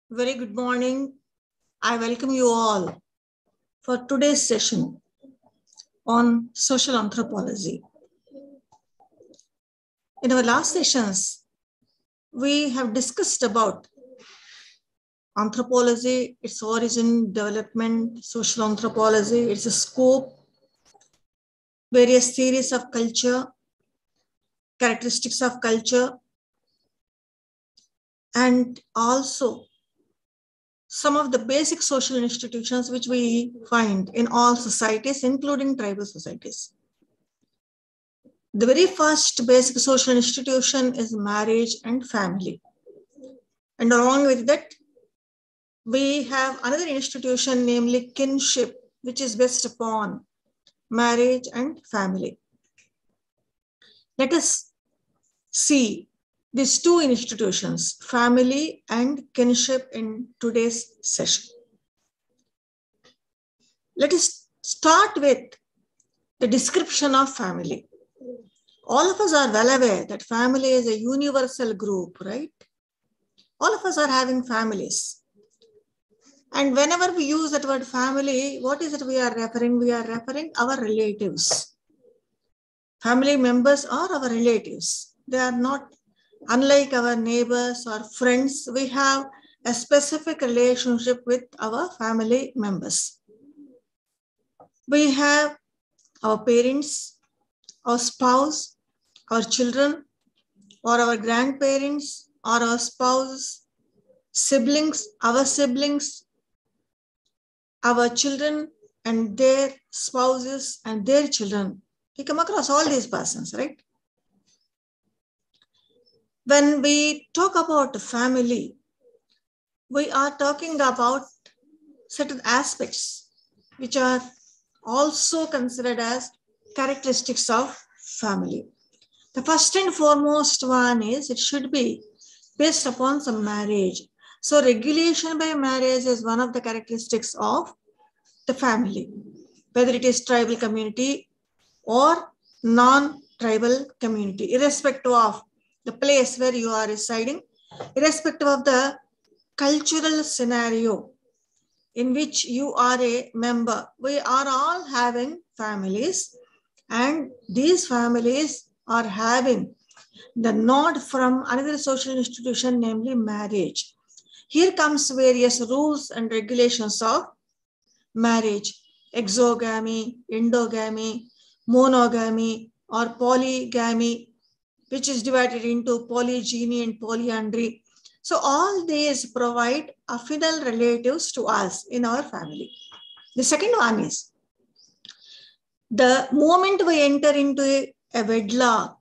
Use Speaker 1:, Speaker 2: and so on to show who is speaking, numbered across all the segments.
Speaker 1: Very good morning. I welcome you all for today's session on social anthropology. In our last sessions, we have discussed about anthropology, its origin, development, social anthropology, its scope, various theories of culture, characteristics of culture, and also some of the basic social institutions which we find in all societies, including tribal societies. The very first basic social institution is marriage and family. And along with that, we have another institution, namely kinship, which is based upon marriage and family. Let us see these two institutions, family and kinship, in today's session. Let us start with the description of family. All of us are well aware that family is a universal group, right? All of us are having families. And whenever we use that word family, what is it we are referring? We are referring our relatives. Family members are our relatives. They are not unlike our neighbors or friends. We have a specific relationship with our family members. We have our parents, our spouse, our children, or our grandparents, or our spouses, siblings, our children and their spouses and their children. We come across all these persons, right? When we talk about family, we are talking about certain aspects which are also considered as characteristics of family. The first and foremost one is it should be based upon some marriage. So regulation by marriage is one of the characteristics of the family, whether it is tribal community or non-tribal community, irrespective of the place where you are residing, irrespective of the cultural scenario in which you are a member. We are all having families, and these families are having the nod from another social institution, namely marriage. Here comes various rules and regulations of marriage: exogamy, endogamy, monogamy, or polygamy, which is divided into polygyny and polyandry. So all these provide affinal relatives to us in our family. The second one is the moment we enter into a wedlock,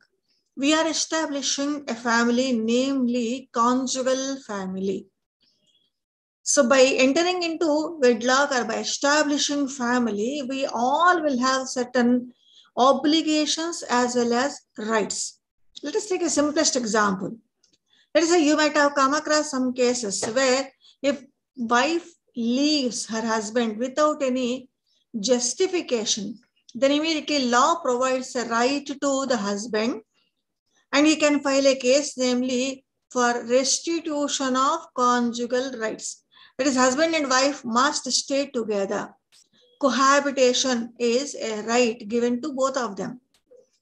Speaker 1: we are establishing a family, namely conjugal family. So by entering into wedlock or by establishing family, we all will have certain obligations as well as rights. Let us take a simplest example. Let us say you might have come across some cases where if wife leaves her husband without any justification, then immediately law provides a right to the husband and he can file a case, namely for restitution of conjugal rights. That is, husband and wife must stay together. Cohabitation is a right given to both of them.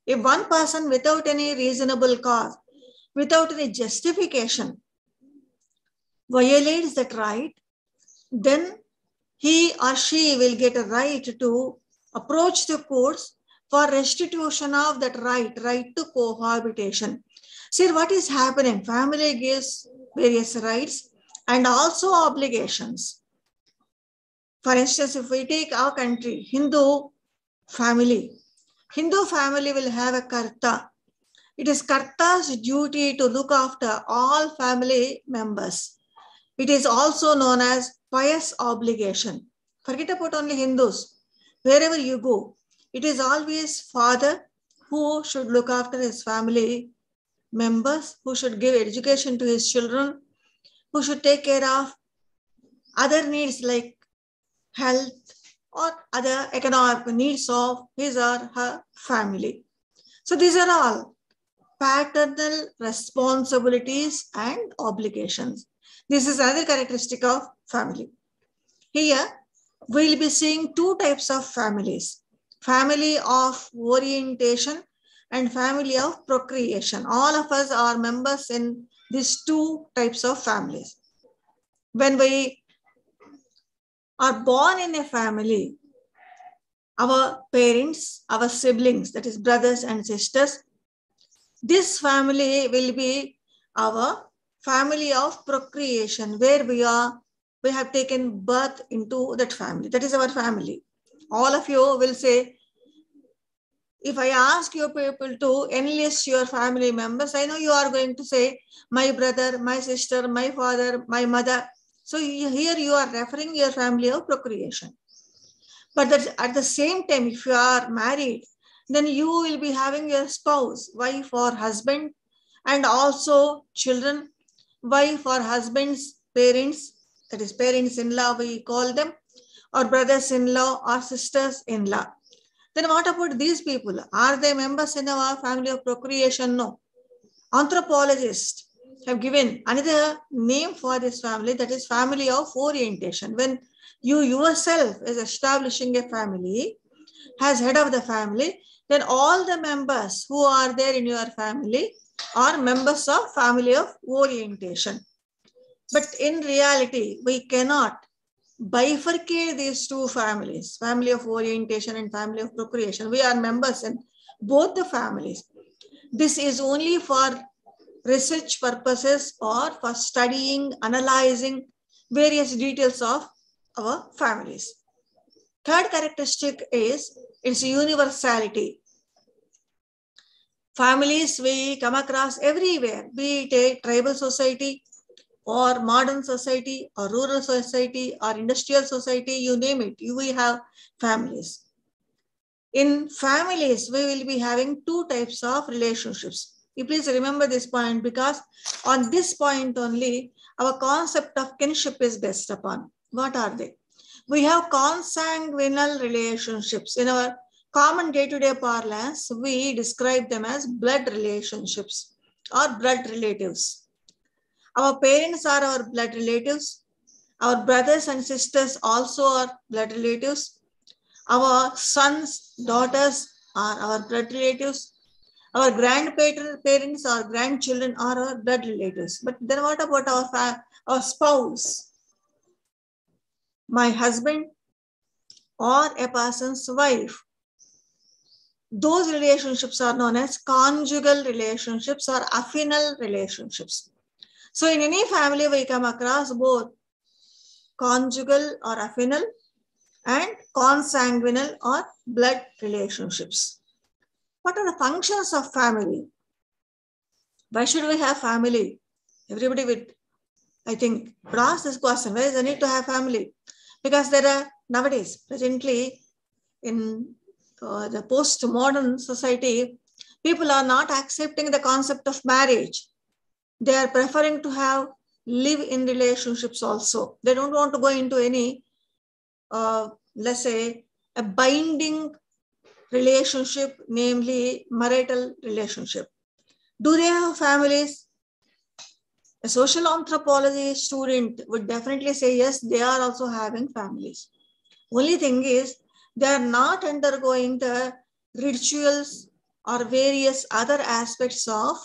Speaker 1: If one person without any reasonable cause, without any justification, violates that right, then he or she will get a right to approach the courts for restitution of that right to cohabitation. See what is happening. Family gives various rights and also obligations. For instance, if we take our country, Hindu family will have a karta. It is karta's duty to look after all family members. It is also known as pious obligation. Forget about only Hindus. Wherever you go, it is always father who should look after his family members, who should give education to his children, who should take care of other needs like health or other economic needs of his or her family. So these are all paternal responsibilities and obligations. This is another characteristic of family. Here, we'll be seeing two types of families. Family of orientation and family of procreation. All of us are members in these two types of families. When we are born in a family, our parents, our siblings, that is brothers and sisters, this family will be our family of procreation, where we have taken birth into that family. That is our family. All of you will say, if I ask you people to enlist your family members, I know you are going to say, my brother, my sister, my father, my mother. So here you are referring your family of procreation. But at the same time, if you are married, then you will be having your spouse, wife or husband, and also children, wife or husband's parents, that is parents-in-law we call them, or brothers-in-law or sisters-in-law. Then what about these people? Are they members in our family of procreation? No. Anthropologists have given another name for this family, that is family of orientation. When you yourself is establishing a family, as head of the family, then all the members who are there in your family are members of family of orientation. But in reality, we cannot bifurcate these two families, family of orientation and family of procreation. We are members in both the families. This is only for research purposes or for studying, analyzing various details of our families. Third characteristic is its universality. Families we come across everywhere, be it a tribal society or modern society or rural society or industrial society, you name it, we have families. In families, we will be having two types of relationships. You please remember this point, because on this point only, our concept of kinship is based upon. What are they? We have consanguineal relationships. In our common day-to-day parlance, we describe them as blood relationships or blood relatives. Our parents are our blood relatives. Our brothers and sisters also are blood relatives. Our sons, daughters are our blood relatives. Our grandparents or grandchildren are our blood relatives. But then what about our spouse? My husband or a person's wife. Those relationships are known as conjugal relationships or affinal relationships. So in any family, we come across both conjugal or affinal and consanguineal or blood relationships. What are the functions of family? Why should we have family? Everybody would, I think, would ask this question. Why is the need to have family? Because there are nowadays, presently, in the post-modern society, people are not accepting the concept of marriage. They are preferring to have live-in relationships also. They don't want to go into any, let's say, a binding relationship, namely marital relationship. Do they have families? A social anthropology student would definitely say yes, they are also having families. Only thing is, they are not undergoing the rituals or various other aspects of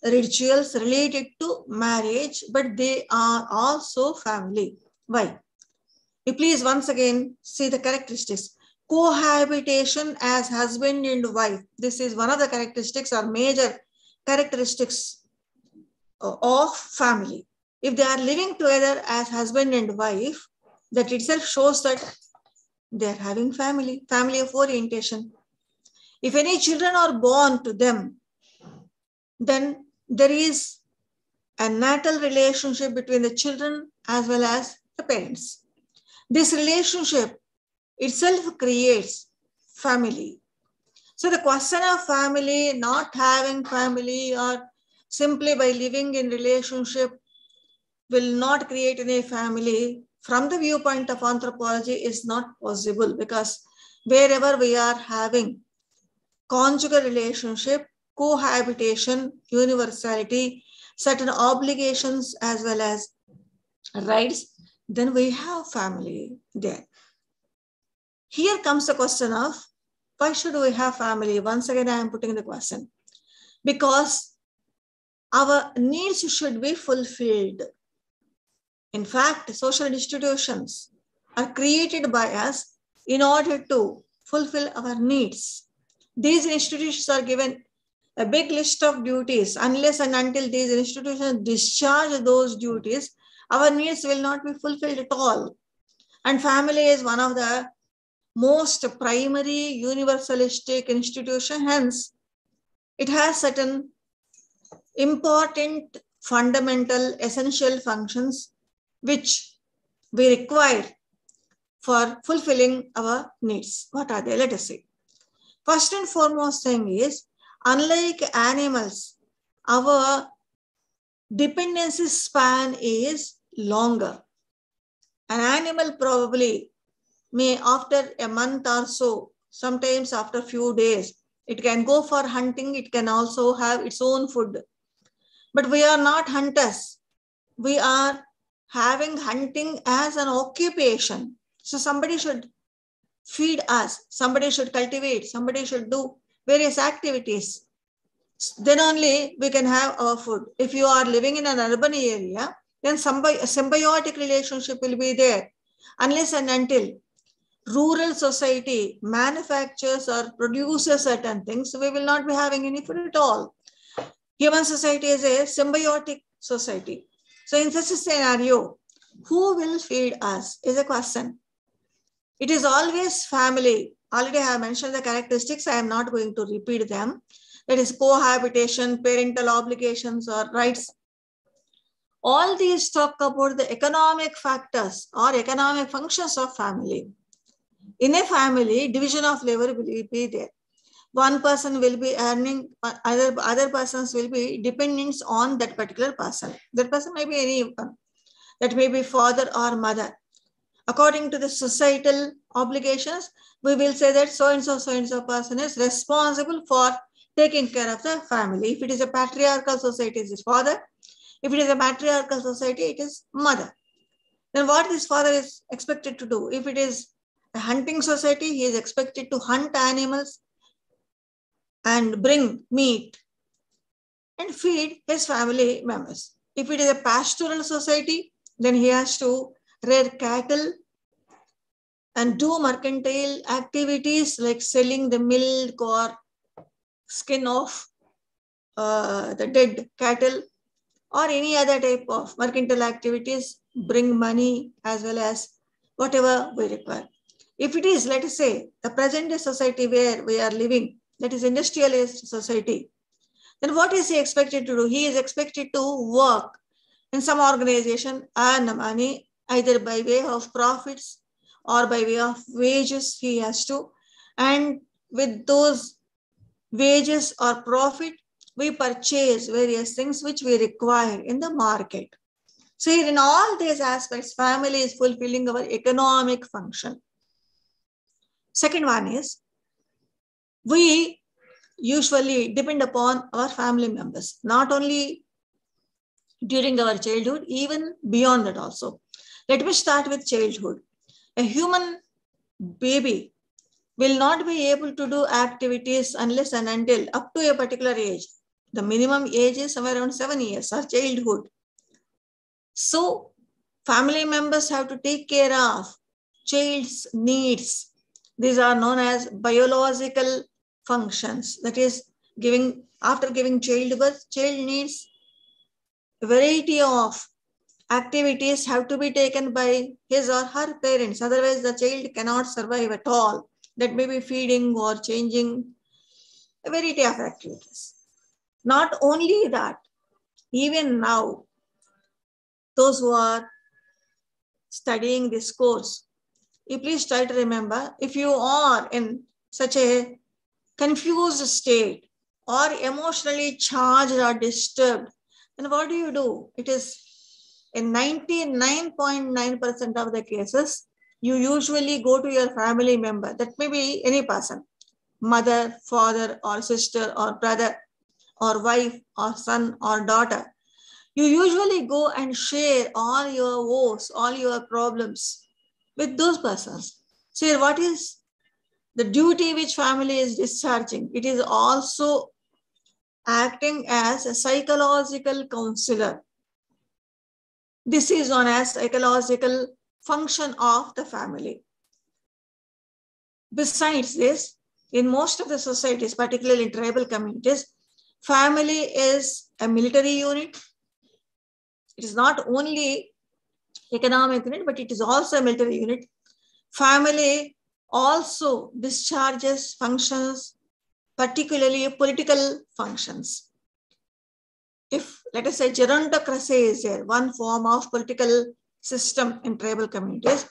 Speaker 1: rituals related to marriage, but they are also family. Why? You please once again see the characteristics. Cohabitation as husband and wife. This is one of the characteristics or major characteristics of family. If they are living together as husband and wife, that itself shows that they are having family of orientation. If any children are born to them, then there is a natal relationship between the children as well as the parents. This relationship itself creates family. So the question of family, not having family, or simply by living in relationship will not create any family, from the viewpoint of anthropology is not possible, because wherever we are having conjugal relationship, cohabitation, universality, certain obligations as well as rights, then we have family there. Here comes the question of why should we have family? Once again, I am putting the question. Because our needs should be fulfilled. In fact, social institutions are created by us in order to fulfill our needs. These institutions are given a big list of duties. Unless and until these institutions discharge those duties, our needs will not be fulfilled at all. And family is one of the most primary universalistic institution. Hence, it has certain important, fundamental, essential functions which we require for fulfilling our needs. What are they? Let us see. First and foremost thing is, unlike animals, our dependency span is longer. An animal probably may, after a month or so, sometimes after a few days, it can go for hunting, it can also have its own food. But we are not hunters. We are having hunting as an occupation. So somebody should feed us, somebody should cultivate, somebody should do various activities. Then only we can have our food. If you are living in an urban area, then a symbiotic relationship will be there. Unless and until rural society manufactures or produces certain things, we will not be having any food at all. Human society is a symbiotic society. So in such a scenario, who will feed us is a question. It is always family. Already I have mentioned the characteristics. I am not going to repeat them. That is cohabitation, parental obligations or rights. All these talk about the economic factors or economic functions of family. In a family, division of labor will be there. One person will be earning, other persons will be dependents on that particular person. That person may be anyone. That may be father or mother. According to the societal obligations, we will say that so-and-so person is responsible for taking care of the family. If it is a patriarchal society, it is father. If it is a matriarchal society, it is mother. Then what this father is expected to do? If it is a hunting society, he is expected to hunt animals and bring meat and feed his family members. If it is a pastoral society, then he has to rear cattle and do mercantile activities like selling the milk or skin of the dead cattle or any other type of mercantile activities, bring money as well as whatever we require. If it is, let us say, the present day society where we are living, that is industrialized society, then what is he expected to do? He is expected to work in some organization, earn money, either by way of profits or by way of wages he has to. And with those wages or profit, we purchase various things which we require in the market. So here in all these aspects, family is fulfilling our economic function. Second one is, we usually depend upon our family members, not only during our childhood, even beyond that also. Let me start with childhood. A human baby will not be able to do activities unless and until up to a particular age. The minimum age is somewhere around 7 years or childhood. So family members have to take care of child's needs. These are known as biological functions. That is, after giving childbirth, child needs a variety of activities have to be taken by his or her parents. Otherwise, the child cannot survive at all. That may be feeding or changing, a variety of activities. Not only that, even now, those who are studying this course, you please try to remember, if you are in such a confused state or emotionally charged or disturbed, then what do? It is in 99.9% of the cases, you usually go to your family member. That may be any person, mother, father, or sister, or brother. or wife or son or daughter, you usually go and share all your woes, all your problems with those persons. See, what is the duty which family is discharging? It is also acting as a psychological counselor. This is known as ecological function of the family. Besides this, in most of the societies, particularly in tribal communities, family is a military unit. It is not only economic unit, but it is also a military unit. Family also discharges functions, particularly political functions. If, let us say, gerontocracy is there, one form of political system in tribal communities,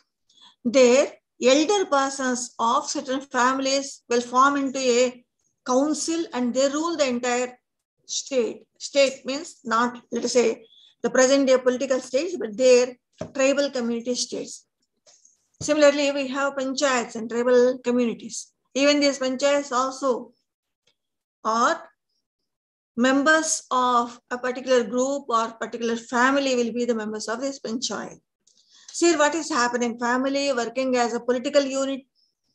Speaker 1: there elder persons of certain families will form into a council and they rule the entire state. State means not, let us say, the present day political states, but their tribal community states. Similarly, we have panchayats and tribal communities. Even these panchayats also are members of a particular group or particular family will be the members of this panchayat. See what is happening, family working as a political unit,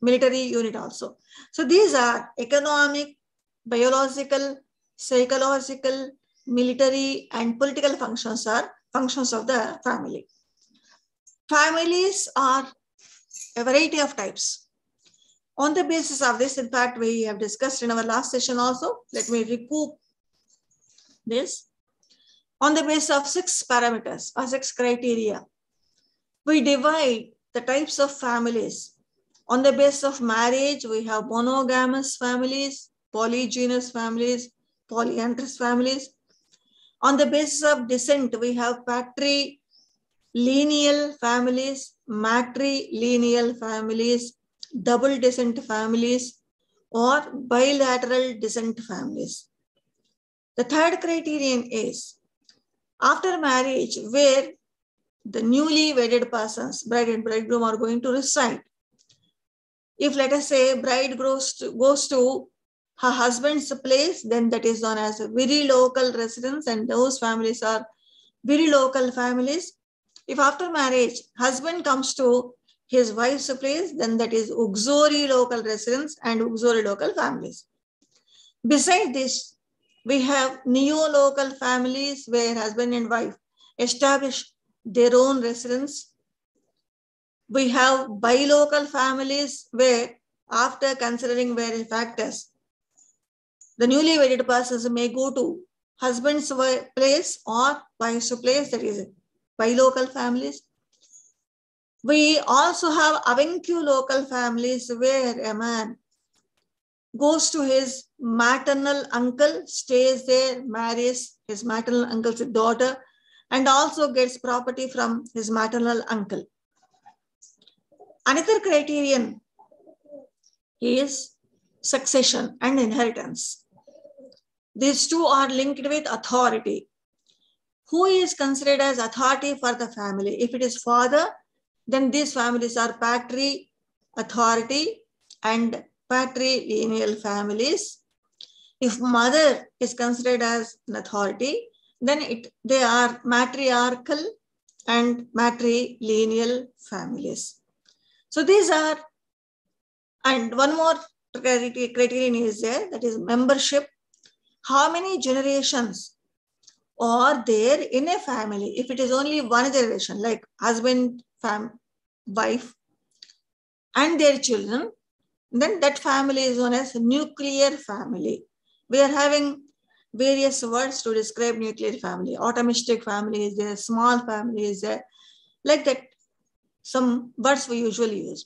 Speaker 1: military unit also. So these are economic, biological, psychological, military and political functions are functions of the family. Families are a variety of types. On the basis of this, in fact, we have discussed in our last session also. Let me recoup this. On the basis of 6 parameters or 6 criteria, we divide the types of families. On the basis of marriage, we have monogamous families, polygynous families, polyandrous families. On the basis of descent, we have patrilineal families, matrilineal families, double descent families, or bilateral descent families. The third criterion is after marriage, where the newly wedded persons, bride and bridegroom, are going to reside. If, let us say, bride goes to her husband's place, then that is known as a very local residence, and those families are very local families. If after marriage, husband comes to his wife's place, then that is auxiliary local residence and auxiliary local families. Besides this, we have neo-local families where husband and wife establish their own residence. We have bilocal families where, after considering various factors, the newly wedded persons may go to husband's place or wife's place, that is bilocal families. We also have avunculocal families where a man goes to his maternal uncle, stays there, marries his maternal uncle's daughter, and also gets property from his maternal uncle. Another criterion is succession and inheritance. These two are linked with authority. Who is considered as authority for the family? If it is father, then these families are patri authority and patrilineal families. If mother is considered as an authority, then they are matriarchal and matrilineal families. So these are, and one more criterion is there, that is membership. How many generations are there in a family? If it is only one generation, like husband, wife, and their children, then that family is known as nuclear family. We are having various words to describe nuclear family. Atomistic family is there, small family is there, like that. Some words we usually use.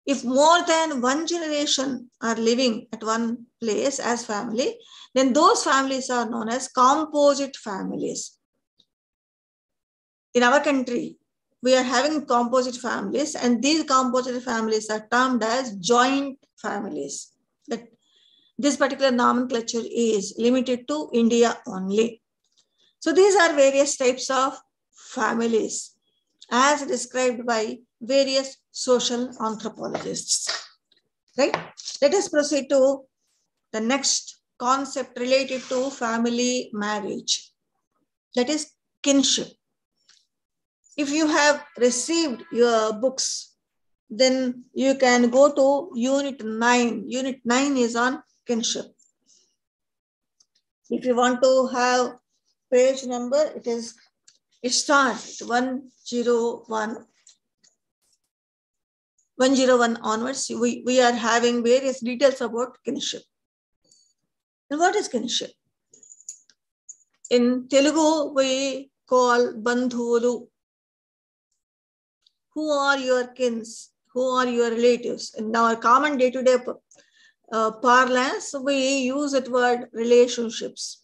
Speaker 1: If more than one generation are living at one place as family, then those families are known as composite families. In our country, we are having composite families, and these composite families are termed as joint families. That this particular nomenclature is limited to India only. So these are various types of families as described by various social anthropologists. Right? Let us proceed to the next concept related to family marriage, that is kinship. If you have received your books, then you can go to Unit 9. Unit 9 is on kinship. If you want to have page number, it starts 101. 101 onwards, we are having various details about kinship. And what is kinship? In Telugu, we call bandhulu. Who are your kins? Who are your relatives? In our common day-to-day parlance, we use that word relationships.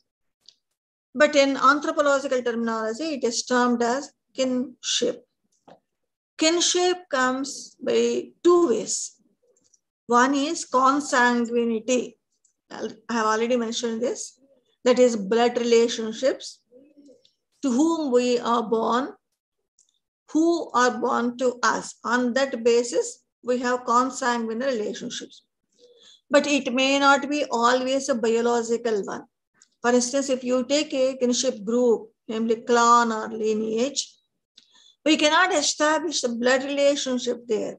Speaker 1: But in anthropological terminology, it is termed as kinship. Kinship comes by two ways. One is consanguinity. I have already mentioned this. That is blood relationships, to whom we are born, who are born to us. On that basis, we have consanguineal relationships. But it may not be always a biological one. For instance, if you take a kinship group, namely clan or lineage, we cannot establish a blood relationship there.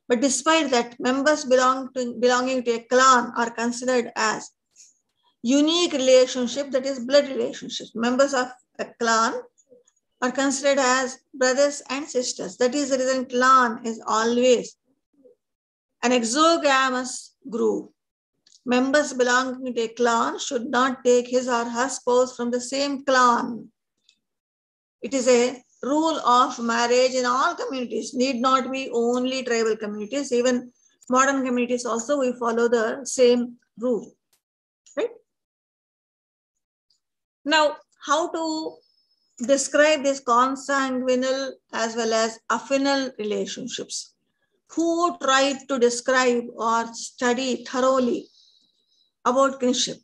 Speaker 1: But despite that, members belonging to a clan are considered as unique relationship, that is blood relationships. Members of a clan are considered as brothers and sisters. That is the reason clan is always an exogamous group. Members belonging to a clan should not take his or her spouse from the same clan. It is a rule of marriage in all communities, need not be only tribal communities. Even modern communities also, we follow the same rule, right? Now, how to describe this consanguineal as well as affinal relationships? Who tried to describe or study thoroughly about kinship?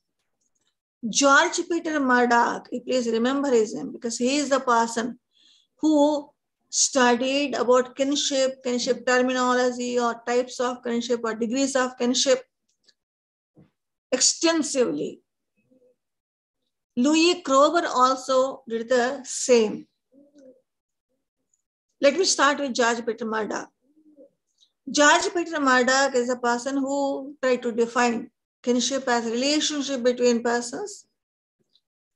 Speaker 1: George Peter Murdoch, please remember his name, because he is the person who studied about kinship terminology or types of kinship or degrees of kinship extensively. Louis Kroeber also did the same. Let me start with George Peter Murdoch. George Peter Murdoch is a person who tried to define kinship as a relationship between persons.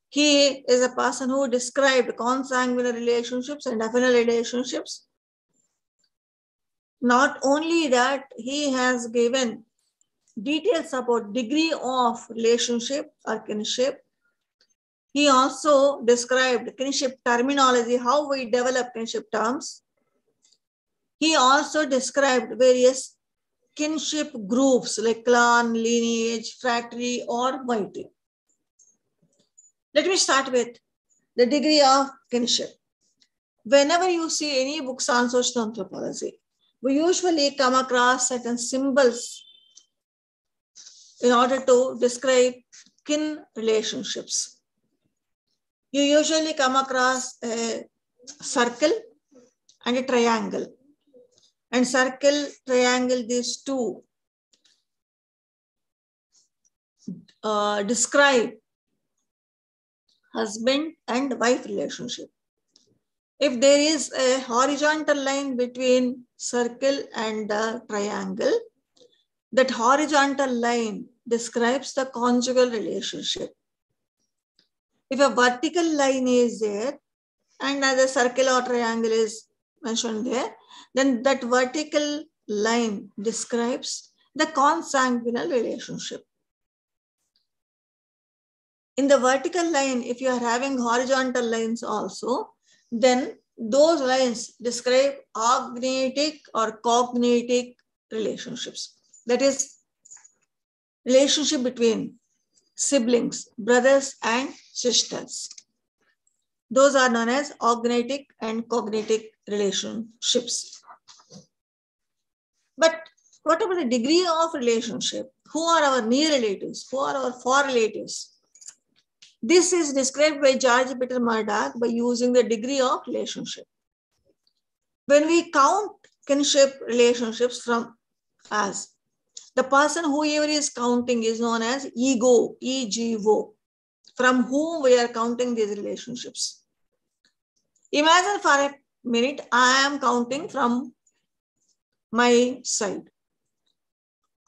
Speaker 1: He is a person who described consanguineal relationships and affinal relationships. Not only that, he has given details about degree of relationship or kinship. He also described kinship terminology, how we develop kinship terms. He also described various kinship groups like clan, lineage, fraternity, or moiety. Let me start with the degree of kinship. Whenever you see any books on social anthropology, we usually come across certain symbols in order to describe kin relationships. You usually come across a circle and a triangle. And circle, triangle, these two describe husband and wife relationship. If there is a horizontal line between circle and the triangle, that horizontal line describes the conjugal relationship. If a vertical line is there and the circle or triangle is mentioned there, then that vertical line describes the consanguineal relationship. In the vertical line, if you are having horizontal lines also, then those lines describe agnatic or cognatic relationships. That is, relationship between siblings, brothers and sisters. Those are known as agnatic and cognatic relationships. But what about the degree of relationship? Who are our near relatives? Who are our far relatives? This is described by George Peter Murdoch by using the degree of relationship. When we count kinship relationships from us, The person whoever is counting is known as ego, E-G-O, from whom we are counting these relationships. Imagine for a minute, I am counting from my side.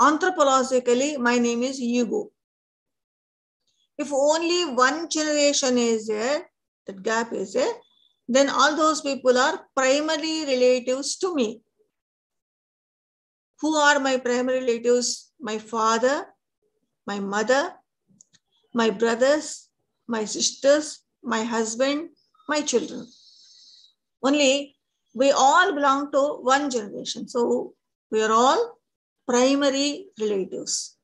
Speaker 1: Anthropologically, my name is ego. If only one generation is there, that gap is there, then all those people are primary relatives to me. Who are my primary relatives? My father, my mother, my brothers, my sisters, my husband, my children. Only we all belong to one generation. So we are all primary relatives.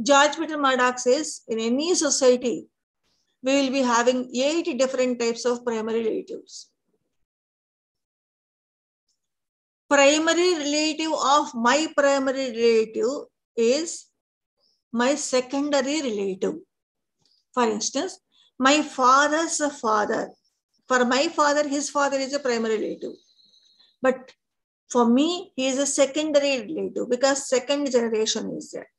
Speaker 1: George Peter Murdoch says in any society, we will be having 8 different types of primary relatives. Primary relative of my primary relative is my secondary relative. For instance, my father's father. For my father, his father is a primary relative. But for me, he is a secondary relative because second generation is there.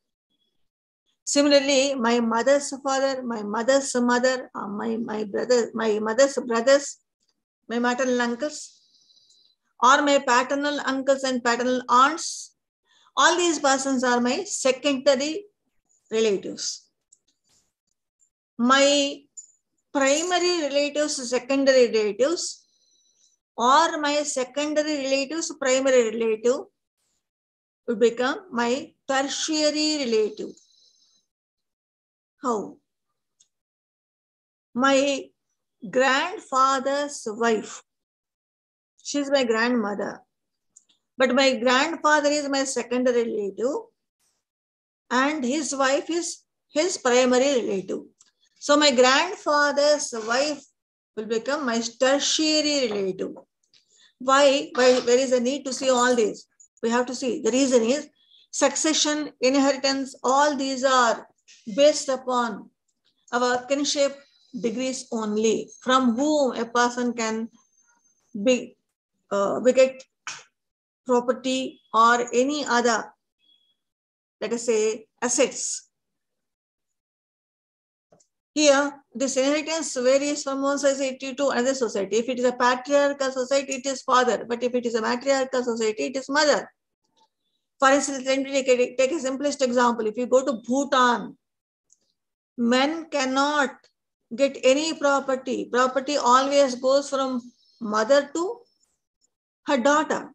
Speaker 1: Similarly, my mother's father, my mother's mother, my mother's brothers, my maternal uncles, or my paternal uncles and paternal aunts, all these persons are my secondary relatives. My primary relatives, secondary relatives, or my secondary relatives, primary relative would become my tertiary relative. How? My grandfather's wife, she's my grandmother, but my grandfather is my secondary relative and his wife is his primary relative. So my grandfather's wife will become my tertiary relative. Why? There is a need to see all these. We have to see. The reason is succession, inheritance, all these are based upon our kinship degrees only, from whom a person can beget property or any other, let us say, assets. Here, this inheritance varies from one society to another society. If it is a patriarchal society, it is father. But if it is a matriarchal society, it is mother. For instance, let me take a simplest example. If you go to Bhutan, men cannot get any property. Property always goes from mother to her daughter.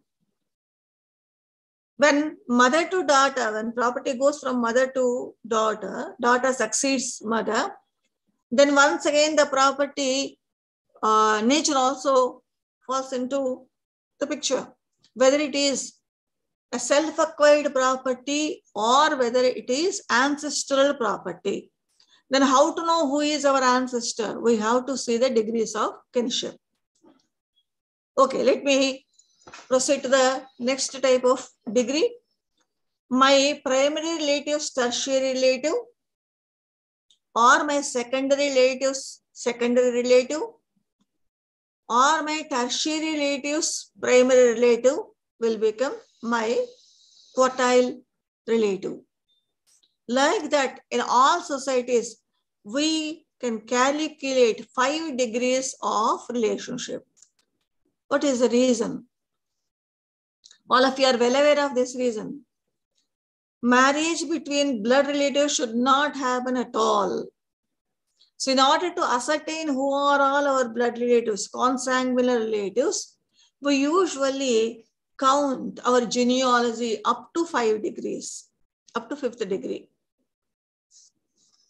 Speaker 1: When mother to daughter, when property goes from mother to daughter, daughter succeeds mother, then once again the property nature also falls into the picture. Whether it is a self-acquired property or whether it is ancestral property. Then how to know who is our ancestor? We have to see the degrees of kinship. Okay, let me proceed to the next type of degree. My primary relatives, tertiary relative, or my secondary relatives, secondary relative, or my tertiary relatives, primary relative will become my quartile relative. Like that, in all societies, we can calculate 5 degrees of relationship. What is the reason? All of you are well aware of this reason. Marriage between blood relatives should not happen at all. So in order to ascertain who are all our blood relatives, consanguineal relatives, we usually count our genealogy up to 5 degrees, up to 5th degree.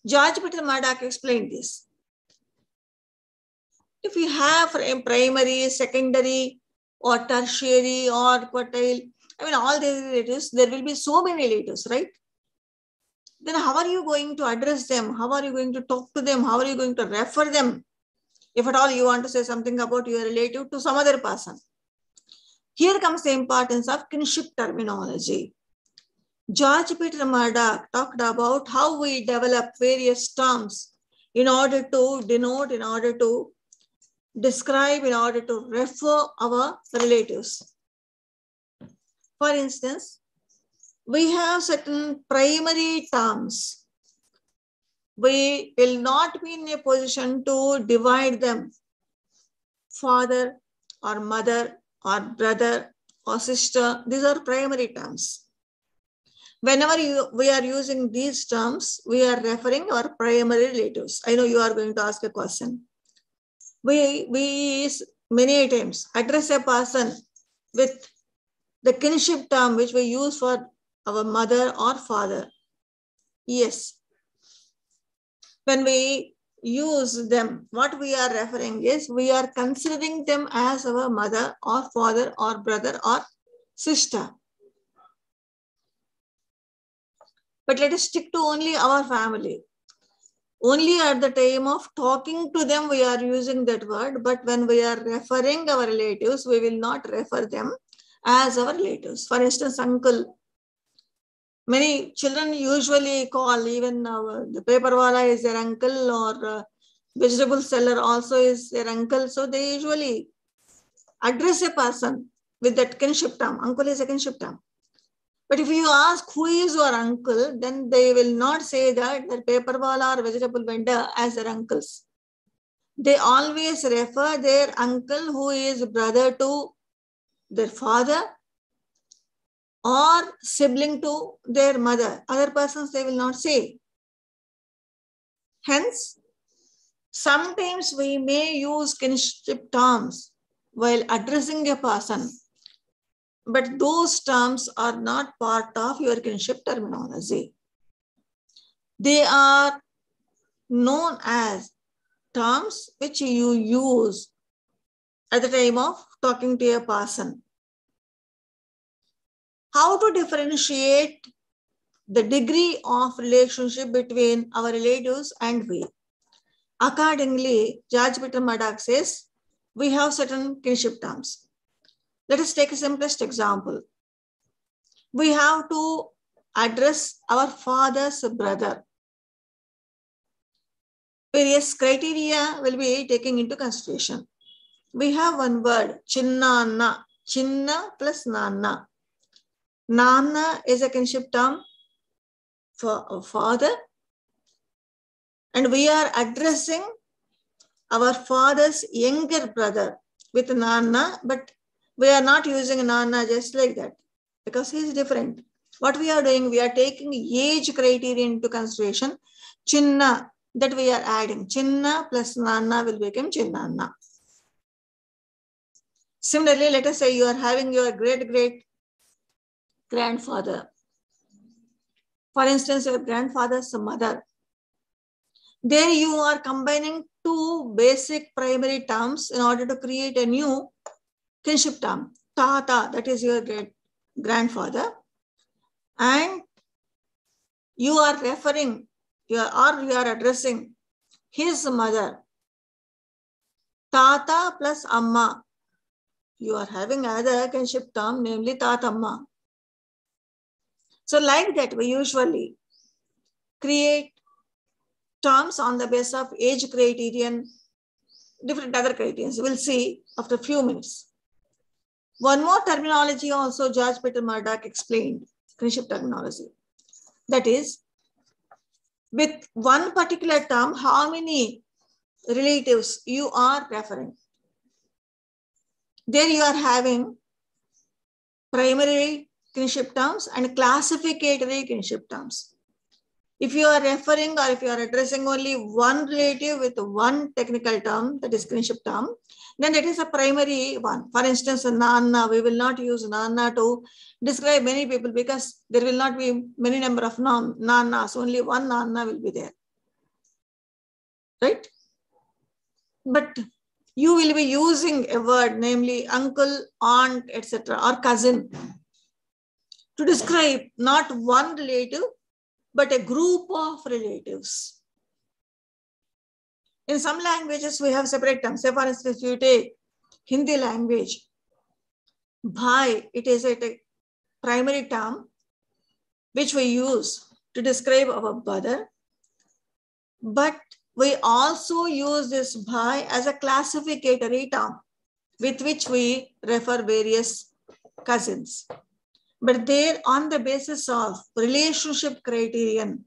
Speaker 1: George Peter Murdoch explained this. If you have primary, secondary, or tertiary, or quartile, I mean all these relatives, there will be so many relatives, right? Then how are you going to address them? How are you going to talk to them? How are you going to refer them? If at all you want to say something about your relative to some other person. Here comes the importance of kinship terminology. George Peter Murdoch talked about how we develop various terms in order to denote, in order to describe, in order to refer our relatives. For instance, We have certain primary terms. We will not be in a position to divide them. Father or mother or brother or sister, these are primary terms. Whenever we are using these terms, we are referring our primary relatives. I know you are going to ask a question. We many times address a person with the kinship term which we use for our mother or father. Yes. When we use them, what we are referring is we are considering them as our mother or father or brother or sister. But let us stick to only our family. Only at the time of talking to them, we are using that word. But when we are referring our relatives, we will not refer them as our relatives. For instance, uncle. Many children usually call, even the paper wala is their uncle, or vegetable seller also is their uncle. So they usually address a person with that kinship term. Uncle is a kinship term. But if you ask who is your uncle, then they will not say that the paper wala or vegetable vendor as their uncles. They always refer their uncle who is brother to their father or sibling to their mother. Other persons they will not say. Hence, sometimes we may use kinship terms while addressing a person, but those terms are not part of your kinship terminology. They are known as terms which you use at the time of talking to a person. How to differentiate the degree of relationship between our relatives and we? Accordingly, George Peter Murdoch says, we have certain kinship terms. Let us take a simplest example. We have to address our father's brother. Various criteria will be taken into consideration. We have one word, Chinnanna. Chinna plus Nanna. Nanna is a kinship term for a father. And we are addressing our father's younger brother with Nanna, but we are not using Nanna just like that because he is different. What we are doing, we are taking age criteria into consideration. Chinna, that we are adding. Chinna plus Nanna will become Chinnanna. Similarly, let us say you are having your great-great-grandfather. For instance, your grandfather's mother. There you are combining two basic primary terms in order to create a new kinship term. Tata, that is your great-grandfather. And you are referring, you are addressing his mother. Tata plus Amma. You are having another kinship term, namely Tatamma. So like that, we usually create terms on the basis of age criterion, different other criteria. We'll see after a few minutes. One more terminology also George Peter Murdoch explained, kinship terminology. That is, with one particular term, how many relatives you are referring. There you are having primary kinship terms and classificatory kinship terms. If you are referring or if you are addressing only one relative with one technical term, that is kinship term, then it is a primary one. For instance, Nanna, we will not use Nanna to describe many people because there will not be many number of Nannas, only one Nanna will be there. Right? But you will be using a word, namely uncle, aunt, etc., or cousin, to describe not one relative, but a group of relatives. In some languages, we have separate terms. Say, for instance, you take Hindi language, bhai, it is a primary term which we use to describe our brother. But we also use this bhai as a classificatory term with which we refer various cousins. But there, on the basis of relationship criterion,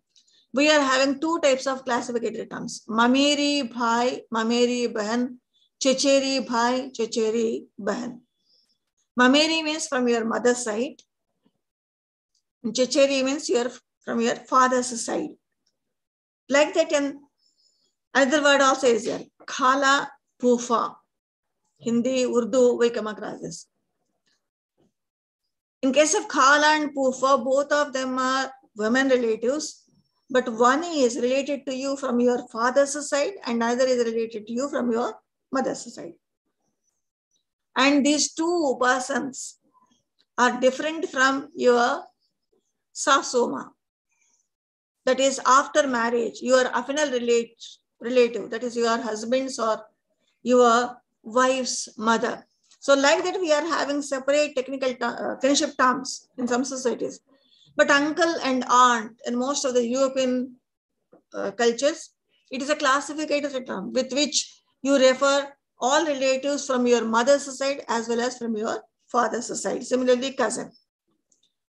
Speaker 1: we are having two types of classificatory terms. Mameri bhai, mameri bahan, checheri bhai, checheri bahan. Mameri means from your mother's side. Checheri means from your father's side. Like that, in another word also is there. Khala, Pufa. Hindi, Urdu, we come across this. In case of Khala and Pufa, both of them are women relatives, but one is related to you from your father's side and another is related to you from your mother's side. And these two persons are different from your Sasoma. That is, after marriage, your affinal relative, that is your husband's or your wife's mother. So like that, we are having separate technical kinship terms in some societies. But uncle and aunt in most of the European cultures, it is a classificatory term with which you refer all relatives from your mother's side as well as from your father's side. Similarly, cousin.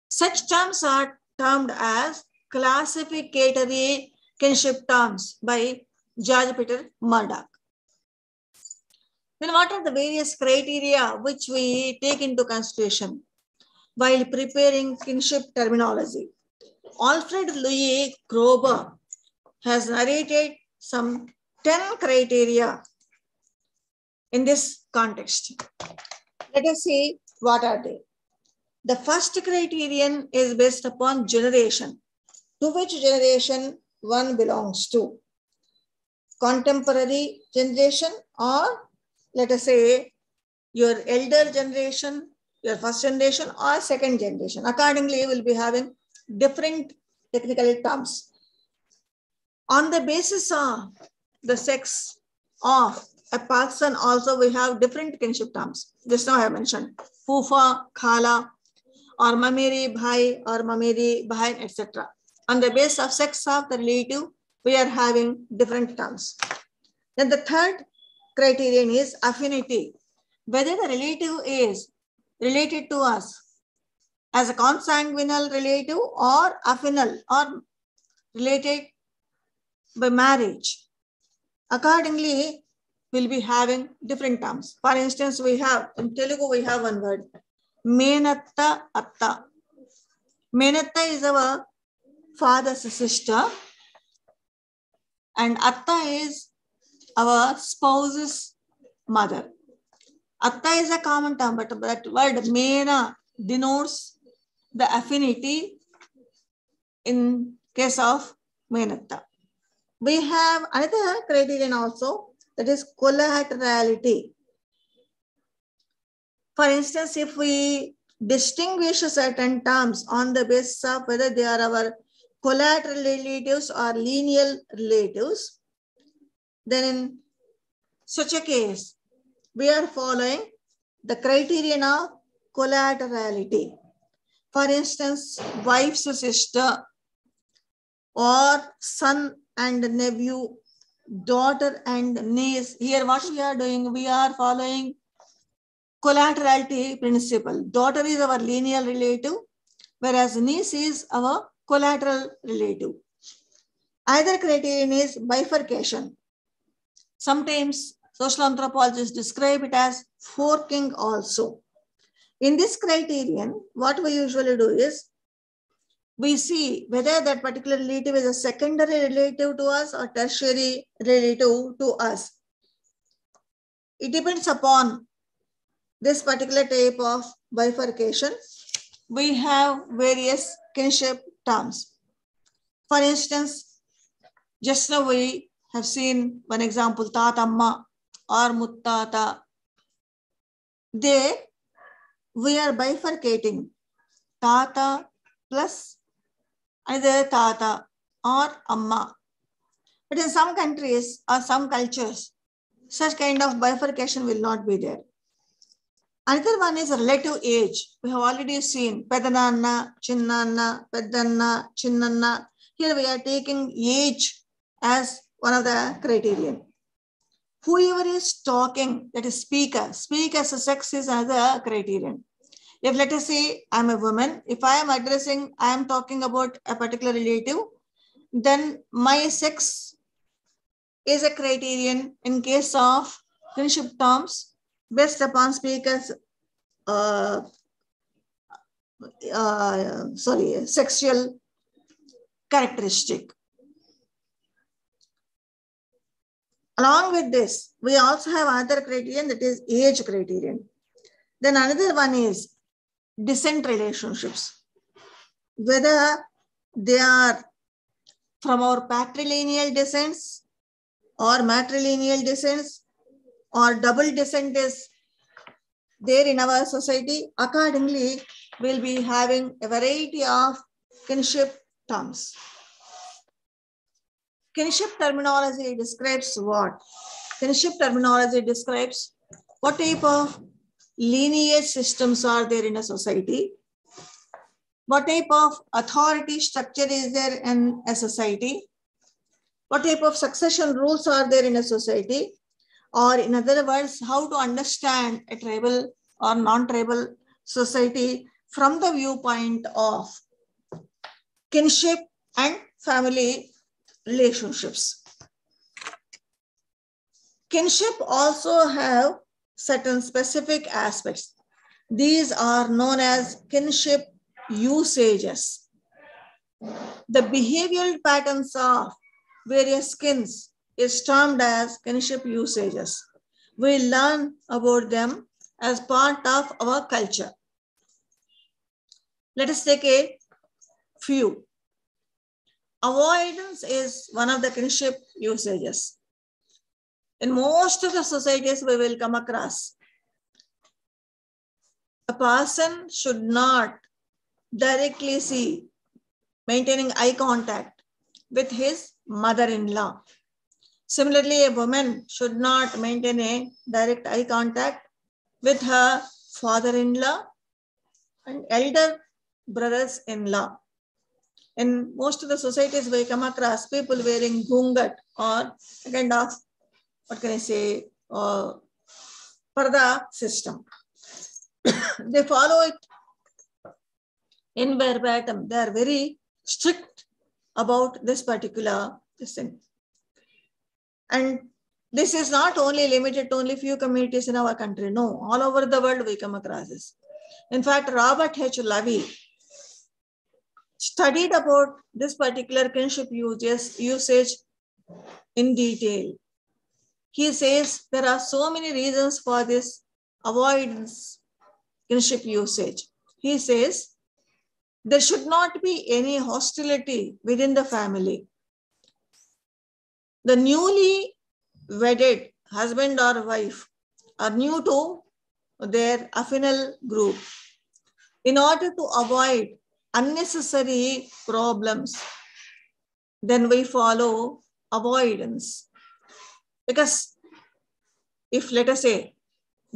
Speaker 1: Such terms are termed as classificatory kinship terms by George Peter Murdoch. Then what are the various criteria which we take into consideration while preparing kinship terminology? Alfred Louis Grober has narrated some 10 criteria in this context. Let us see what are they. The first criterion is based upon generation. To which generation one belongs to? Contemporary generation, or let us say your elder generation, your first generation or second generation. Accordingly, you will be having different technical terms. On the basis of the sex of a person also we have different kinship terms. Just now I have mentioned Fufa, Khala, or Mameri Bhai or Mameri Bhain, etc. On the basis of sex of the relative, we are having different terms. Then the third criterion is affinity. Whether the relative is related to us as a consanguineal relative or affinal or related by marriage. Accordingly, we'll be having different terms. For instance, we have, in Telugu, we have one word, Menatta Atta. Menatta is our father's sister and Atta is our spouse's mother. Atta is a common term, but that word Mena denotes the affinity in case of Menatta. We have another criterion also, that is collaterality. For instance, if we distinguish certain terms on the basis of whether they are our collateral relatives or lineal relatives, then in such a case, we are following the criterion of collaterality. For instance, wife's sister or son and nephew, daughter and niece. Here what we are doing, we are following collaterality principle. Daughter is our lineal relative, whereas niece is our collateral relative. Either criterion is bifurcation. Sometimes social anthropologists describe it as forking also. In this criterion, what we usually do is, we see whether that particular relative is a secondary relative to us or tertiary relative to us. It depends upon this particular type of bifurcation. We have various kinship terms. For instance, just now we have seen one example, Tatamma or Muttata. There we are bifurcating Tata plus either Tata or Amma. But in some countries or some cultures, such kind of bifurcation will not be there. Another one is relative age. We have already seen Pedananna, Chinnanna, Pedanna, Chinnanna. Here we are taking age as one of the criterion. Whoever is talking, that is speaker, speaker's sex is another criterion. If let us say I'm a woman, if I am talking about a particular relative, then my sex is a criterion in case of kinship terms based upon speaker's sexual characteristic. Along with this, we also have another criterion, that is age criterion. Then another one is descent relationships. Whether they are from our patrilineal descents or matrilineal descents or double descent is there in our society, accordingly, we'll be having a variety of kinship terms. Kinship terminology describes what? Kinship terminology describes what type of lineage systems are there in a society, what type of authority structure is there in a society, what type of succession rules are there in a society, or in other words, how to understand a tribal or non-tribal society from the viewpoint of kinship and family relationships. Kinship also have certain specific aspects. These are known as kinship usages. The behavioral patterns of various kins is termed as kinship usages. We learn about them as part of our culture. Let us take a few. Avoidance is one of the kinship usages. In most of the societies we will come across, a person should not directly see maintaining eye contact with his mother-in-law. Similarly, a woman should not maintain a direct eye contact with her father-in-law and elder brothers-in-law. In most of the societies, we come across people wearing ghungat or a kind of, what can I say, parda system. They follow it in verbatim. They are very strict about this particular thing. And this is not only limited to only few communities in our country. No, all over the world we come across this. In fact, Robert H. Lovey studied about this particular kinship usage in detail. He says there are so many reasons for this avoidance kinship usage. He says there should not be any hostility within the family. The newly wedded husband or wife are new to their affinal group. In order to avoid unnecessary problems, then we follow avoidance. Because if, let us say,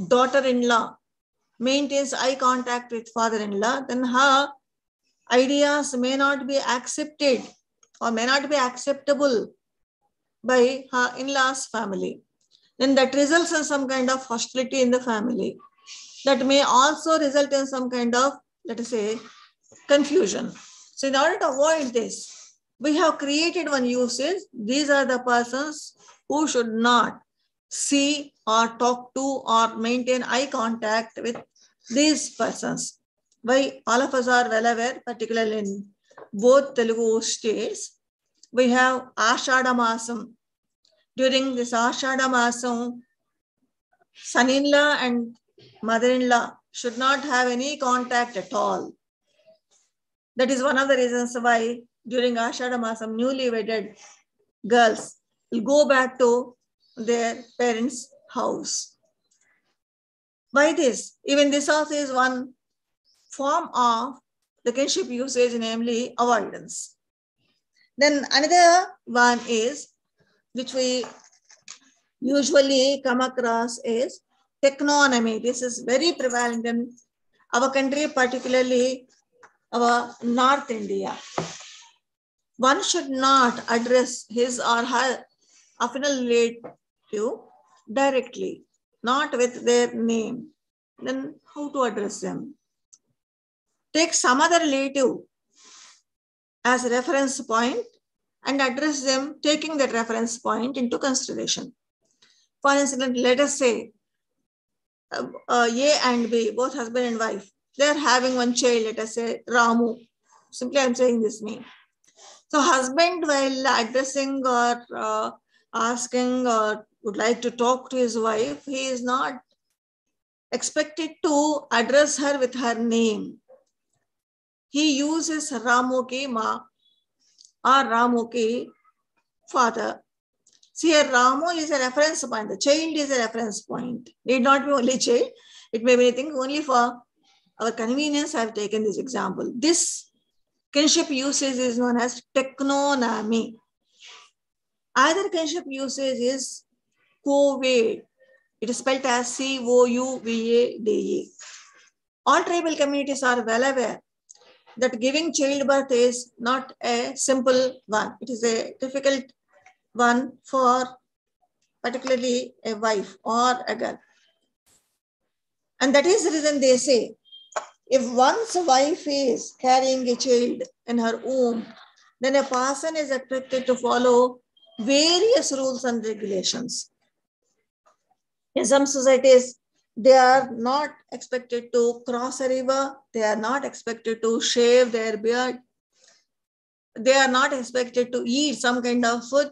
Speaker 1: daughter-in-law maintains eye contact with father-in-law, then her ideas may not be accepted or may not be acceptable by her in-laws family. Then that results in some kind of hostility in the family. That may also result in some kind of, let us say, confusion. So in order to avoid this, we have created one usage. These are the persons who should not see or talk to or maintain eye contact with these persons. Why all of us are well aware, particularly in both Telugu states, we have Ashada Masam. During this Ashada Masam, son-in-law and mother-in-law should not have any contact at all. That is one of the reasons why during Ashada Masam, newly wedded girls will go back to their parents' house. Why this? Even this also is one form of the kinship usage, namely avoidance. Then another one is, which we usually come across, is technonomy. This is very prevalent in our country, particularly our North India. One should not address his or her affinal relative directly, not with their name. Then how to address them? take some other relative as a reference point and address them taking that reference point into consideration. For instance, let us say A and B, both husband and wife, they are having one child, let us say Ramu. Simply I'm saying this name. So husband, while addressing or asking or would like to talk to his wife, he is not expected to address her with her name. He uses Ramu ki ma or Ramu ki father. See, here Ramu is a reference point. The child is a reference point. Need not be only child. It may be anything. Only for our convenience, I have taken this example. This kinship usage is known as technonymy. Either kinship usage is co-wade. It is spelled as C-O-U-V-A-D-E. All tribal communities are well aware that giving childbirth is not a simple one. It is a difficult one for particularly a wife or a girl. And that is the reason they say, if one's wife is carrying a child in her womb, then a person is expected to follow various rules and regulations. In some societies, they are not expected to cross a river. They are not expected to shave their beard. They are not expected to eat some kind of food.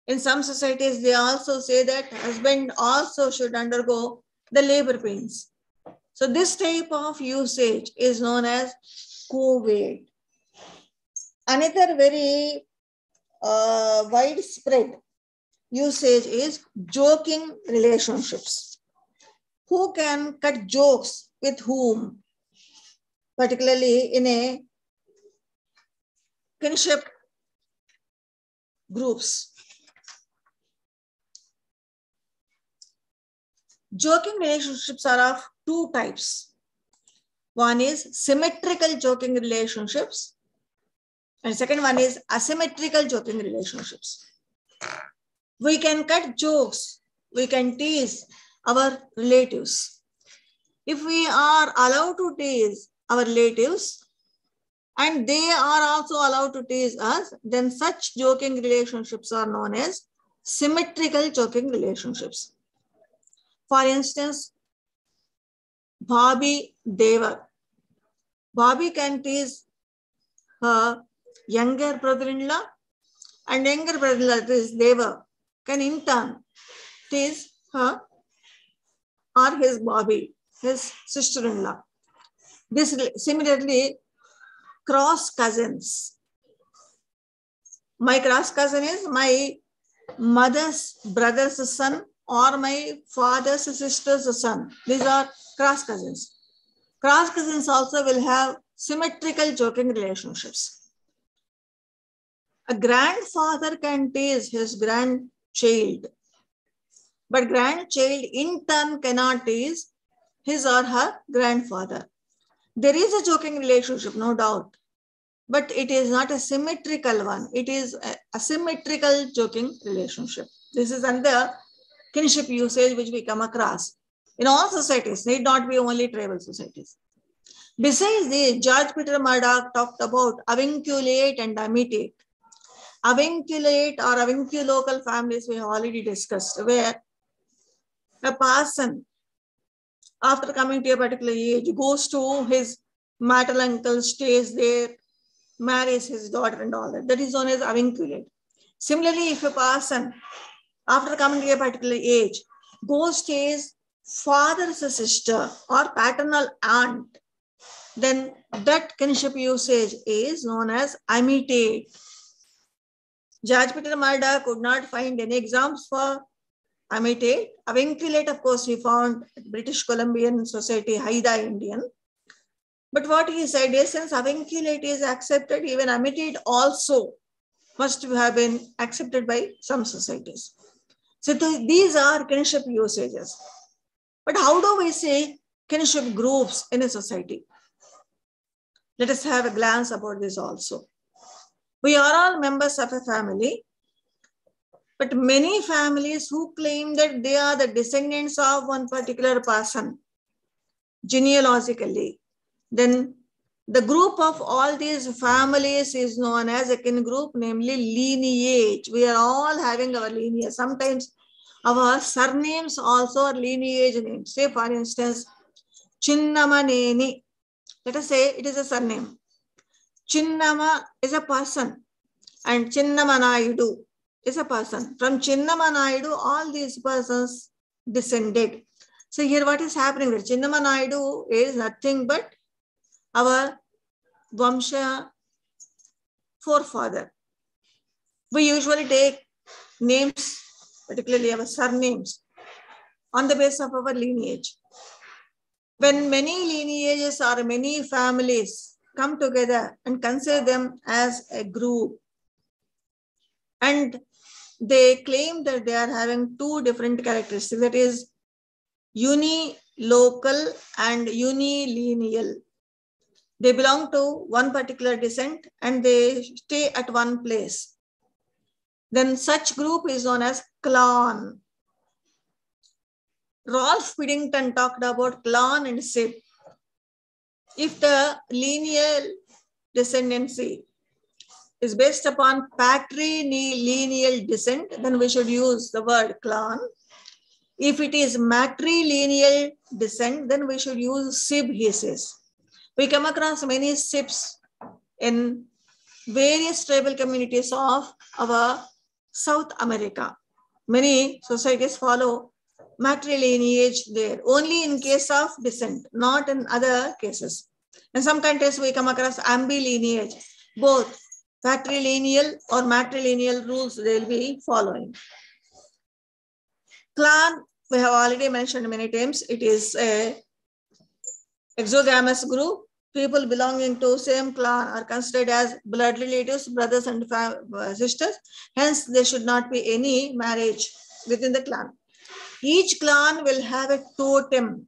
Speaker 1: In some societies, they also say that husband also should undergo the labor pains. So this type of usage is known as co-wed. Another very widespread usage is joking relationships. Who can cut jokes with whom, particularly in a kinship groups. Joking relationships are of two types. One is symmetrical joking relationships, and second one is asymmetrical joking relationships. We can cut jokes, we can tease our relatives. If we are allowed to tease our relatives and they are also allowed to tease us, then such joking relationships are known as symmetrical joking relationships. For instance, Bhabhi Deva. Bhabhi can tease her younger brother-in-law, and younger brother-in-law, that is Deva, can in turn tease her or his Bhabhi, his sister-in-law. This similarly, cross cousins. My cross cousin is my mother's brother's son or my father's sister's son. These are cross cousins. Cross cousins also will have symmetrical joking relationships. A grandfather can tease his grandchild, but grandchild in turn cannot tease his or her grandfather. There is a joking relationship, no doubt, but it is not a symmetrical one. It is a symmetrical joking relationship. This is another kinship usage which we come across in all societies, need not be only tribal societies. Besides this, George Peter Murdoch talked about avunculate and imitate. Avunculate or avunculocal families we have already discussed, where a person, after coming to a particular age, goes to his maternal uncle, stays there, marries his daughter and all that. That is known as avunculate. Similarly, if a person, after coming to a particular age, goes stays father's sister or paternal aunt, then that kinship usage is known as imitate. George Peter Murdoch could not find any examples for imitate. Avunculate, of course, he found at British Columbian Society, Haida Indian. But what he said is, since avunculate is accepted, even imitate also must have been accepted by some societies. So these are kinship usages. But how do we say kinship groups in a society? Let us have a glance about this also. We are all members of a family, but many families who claim that they are the descendants of one particular person, genealogically, Then the group of all these families is known as a kin group, namely lineage. We are all having our lineage. Sometimes our surnames also are lineage names. Say for instance, Chinnamaneni. Let us say it is a surname. Chinnama is a person and Chinnamanaidu is a person. From Chinnamanaidu, all these persons descended. So here what is happening? Chinnamanaidu is nothing but our Vamsha forefather. We usually take names, particularly our surnames, on the basis of our lineage. When many lineages or many families come together and consider them as a group, and they claim that they are having two different characteristics, that is unilocal and unilineal. They belong to one particular descent and they stay at one place. Then such group is known as clan. Rolf Whittington talked about clan and sib. If the lineal descendancy is based upon patrilineal descent, then we should use the word clan. If it is matrilineal descent, then we should use sib, he says. We come across many sibs in various tribal communities of our South America. Many societies follow matrilineage there, only in case of descent, not in other cases. In some countries, we come across ambilineage, both patrilineal or matrilineal rules they will be following. Clan, we have already mentioned many times, it is a exogamous group. People belonging to same clan are considered as blood relatives, brothers and sisters. Hence, there should not be any marriage within the clan. Each clan will have a totem.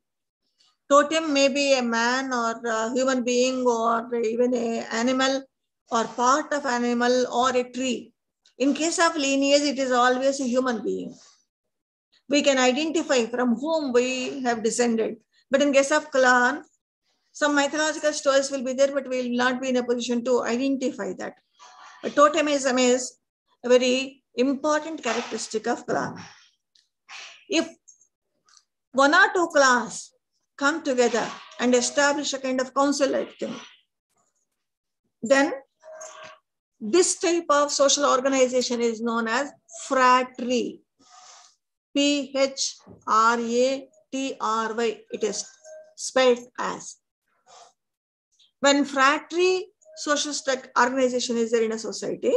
Speaker 1: Totem may be a man or a human being or even an animal or part of animal or a tree. In case of lineage, it is always a human being. We can identify from whom we have descended. But in case of clan, some mythological stories will be there, but we will not be in a position to identify that. But totemism is a very important characteristic of clan. If one or two clans come together and establish a kind of council-like thing, then this type of social organization is known as fratry. Phatry, it is spelled as. When fratry social organization is there in a society,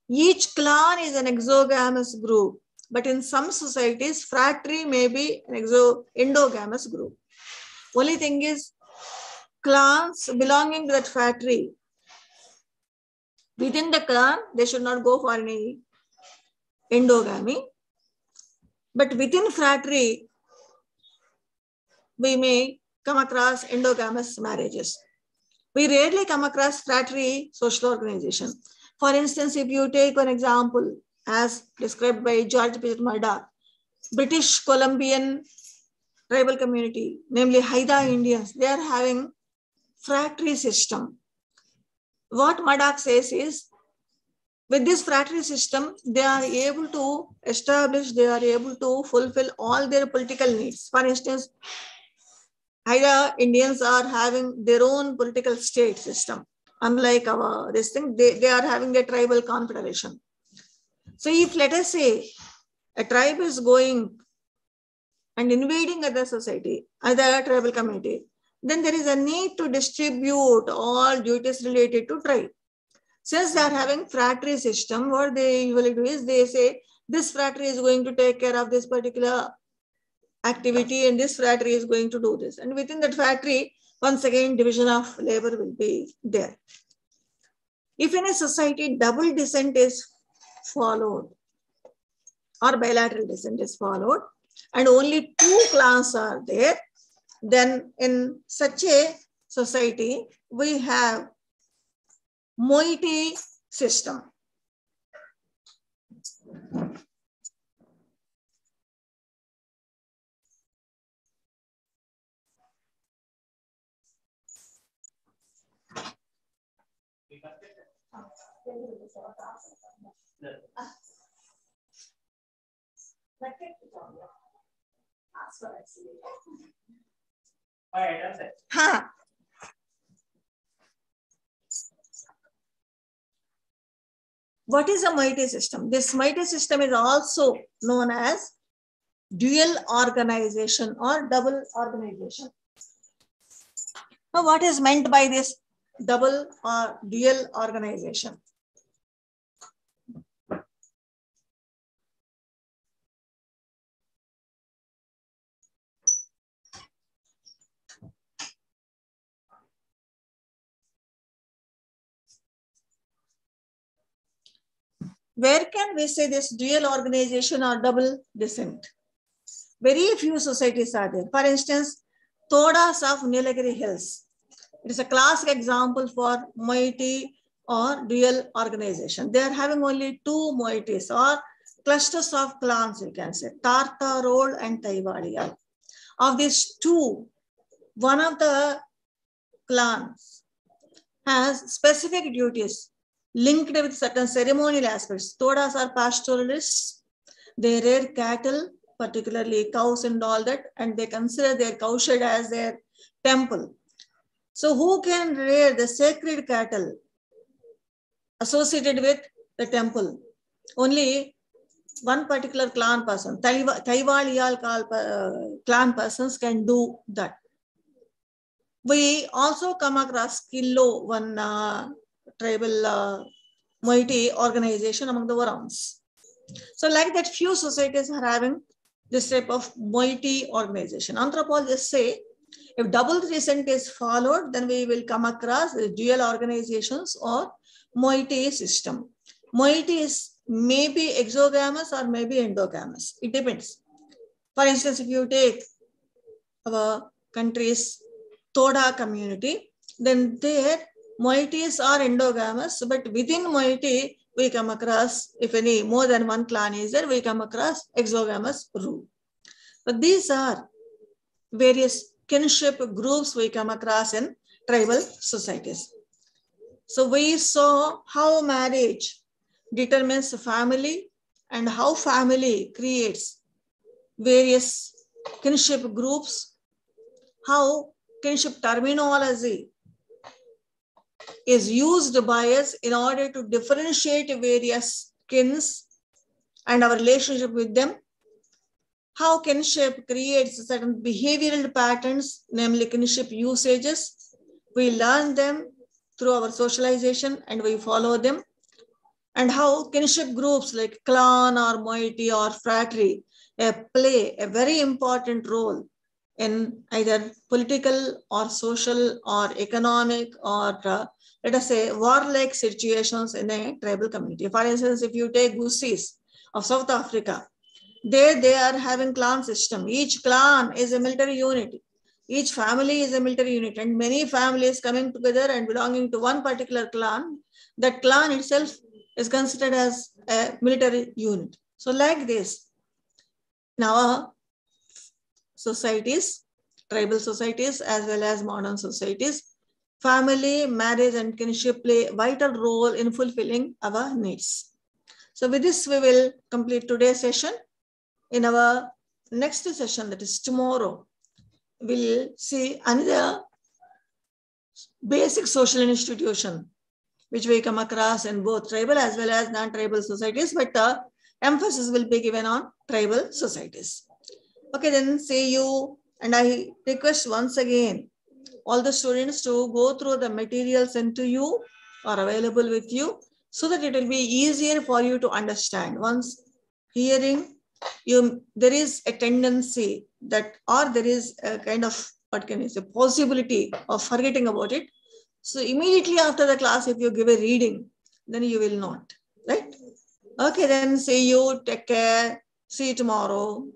Speaker 1: each clan is an exogamous group. But in some societies, fratry may be an endogamous group. Only thing is, clans belonging to that fratry, within the clan, they should not go for any endogamy. But within fratry, we may come across endogamous marriages. We rarely come across fratry social organization. For instance, if you take one example as described by George Peter Murdoch, British Columbian tribal community, namely Haida Indians, they are having fratry system. What Murdoch says is, with this fratry system, they are able to establish, they are able to fulfill all their political needs. For instance, Haida Indians are having their own political state system. Unlike our this thing, they are having their tribal confederation. So if, let us say, a tribe is going and invading other society, other tribal community, then there is a need to distribute all duties related to tribe. Since they are having fratry system, what they usually do is they say, this fratry is going to take care of this particular activity and this fratry is going to do this. And within that fratry, once again, division of labor will be there. If in a society double descent is followed or bilateral descent is followed and only two clans are there, then in such a society, we have moiety system. What is a multi-system? This multi-system is also known as dual organization or double organization. Now, what is meant by this double or dual organization? Where can we say this dual organization or double descent? Very few societies are there. For instance, Todas of Nilagiri Hills. It is a classic example for moiety or dual organization. They are having only two moieties or clusters of clans, you can say, Tarta Road and Taiwadial. Of these two, one of the clans has specific duties linked with certain ceremonial aspects. Todas are pastoralists. They rear cattle, particularly cows and all that, and they consider their cowshed as their temple. So who can rear the sacred cattle associated with the temple? Only one particular clan person, Taiwadial clan persons can do that. We also come across Killo, one tribal moiety organization among the Warons. So like that, few societies are having this type of moiety organization. Anthropologists say, if double descent is followed, then we will come across dual organizations or moiety system. Moiety is maybe exogamous or maybe endogamous. It depends. For instance, if you take our country's Toda community, then their moieties are endogamous, but within moiety, we come across, if any more than one clan is there, we come across exogamous rule. But these are various kinship groups we come across in tribal societies. So we saw how marriage determines family and how family creates various kinship groups, how kinship terminology is used by us in order to differentiate various kins and our relationship with them, how kinship creates certain behavioral patterns, namely kinship usages. We learn them through our socialization and we follow them, and how kinship groups like clan or moiety or fratry play a very important role in either political or social or economic or let us say warlike situations in a tribal community. For instance, if you take Gusis of South Africa, they are having clan system. Each clan is a military unit. Each family is a military unit, and many families coming together and belonging to one particular clan. That clan itself is considered as a military unit. So like this, in our societies, tribal societies as well as modern societies, family, marriage and kinship play a vital role in fulfilling our needs. So with this, we will complete today's session. In our next session, that is tomorrow, we'll see another basic social institution which we come across in both tribal as well as non-tribal societies, but emphasis will be given on tribal societies. Okay, then see you. And I request once again all the students to go through the materials sent to you or available with you so that it will be easier for you to understand. Once hearing, there is a tendency that, or there is a kind of, what can you say, possibility of forgetting about it. So immediately after the class, if you give a reading, then you will not, right? Okay, then see you. Take care. See you tomorrow.